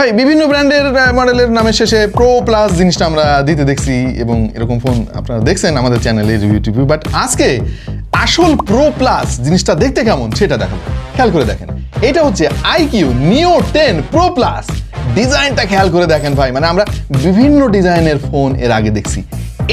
ভাই বিভিন্ন ব্র্যান্ডের মডেলের নামের শেষে প্রো প্লাস জিনিসটা আমরা দিতে দেখছি এবং এরকম ফোন আপনারা দেখছেন আমাদের চ্যানেলে রিভিউ, বাট আজকে আসল প্রো প্লাস জিনিসটা দেখতে কেমন সেটা দেখাবো। খেয়াল করে দেখেন, এটা হচ্ছে আইকিউ নিও 10 প্রো প্লাস। ডিজাইনটা খেয়াল করে দেখেন ভাই, মানে আমরা বিভিন্ন ডিজাইনের ফোন এর আগে দেখছি,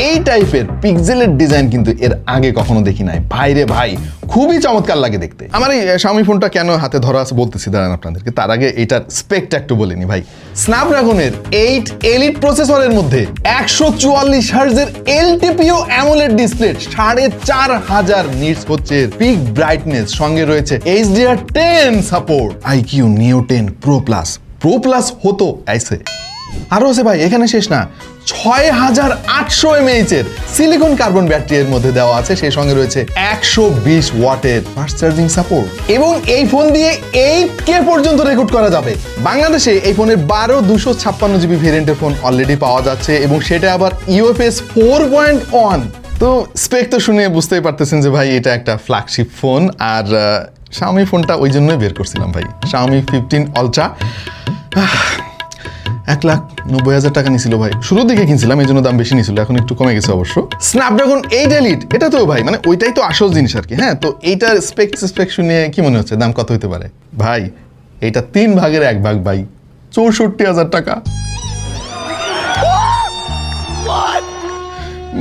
এই টাইপের পিক্সেলের ডিজাইন কিন্তু এর আগে কখনো দেখি নাই। ভাই রে ভাই, খুবই চমৎকার লাগে দেখতে। আমার এই Xiaomi ফোনটা কেন হাতে ধরা আছে বলতেছি, দাঁড়ান আপনাদেরকে। তার আগে এটার স্পেকটা একটু বলিনি ভাই। স্ন্যাপড্রাগনের 8 এলিট প্রসেসরের মধ্যে 144 হার্টজের এলটিপিও অ্যামোলেড ডিসপ্লে, 4500 নিটস হচ্ছে পিক ব্রাইটনেস, সঙ্গে রয়েছে HDR10 সাপোর্ট। আইকিউ নিও 10 প্রো প্লাস হতো ऐसे। আরো আছে ভাই, এখানে শেষ না। 6800 mAh এর সিলিকন কার্বন ব্যাটারি এর মধ্যে দেওয়া আছে, সেই সঙ্গে রয়েছে 120 ওয়াটের ফাস্ট চার্জিং সাপোর্ট। এবং এই ফোন দিয়ে 8K পর্যন্ত রেকর্ড করা যাবে। বাংলাদেশে এই ফোনের 12256GB ভেরিয়েন্টের ফোন অলরেডি পাওয়া যাচ্ছে, এবং সেটা আবার UFS 4.1। তো স্পেক তো শুনে বুঝতেই পারতেছেন যে ভাই এটা একটা ফ্ল্যাগশিপ ফোন। আর Xiaomi ফোনটা ওই জন্যই বের করছিলাম ভাই, Xiaomi 15 Ultra। 1,90,000 টাকা নিছিল ভাই, শুরুর দিকে কিনছিলাম, এই জন্য দাম বেশি নিছিল, এখন একটু কমে গেছে অবশ্য। স্ন্যাপড্রাগন 8 এলিট, এটা তো ভাই মানে ওইটাই তো আসল জিনিস আর কি। হ্যাঁ, তো এইটার স্পেক শুনে কি মনে হচ্ছে দাম কত হতে পারে? ভাই এইটা 3 ভাগের 1 ভাগ ভাই, 64,000 টাকা।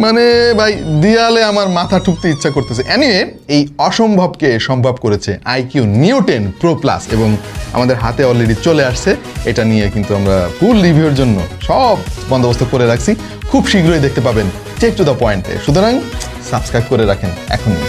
মানে ভাই দিয়ালে আমার মাথা ঠুকতে ইচ্ছা করতেছে। এনিওয়ে, এই অসম্ভবকে সম্ভব করেছে আইকিউ নিও 10 প্রো প্লাস, এবং আমাদের হাতে অলরেডি চলে আসছে। এটা নিয়ে কিন্তু আমরা ফুল রিভিউর জন্য সব বন্দোবস্ত করে রাখছি, খুব শীঘ্রই দেখতে পাবেন টেক টু দ্য পয়েন্টে। সুতরাং সাবস্ক্রাইব করে রাখেন এখনই।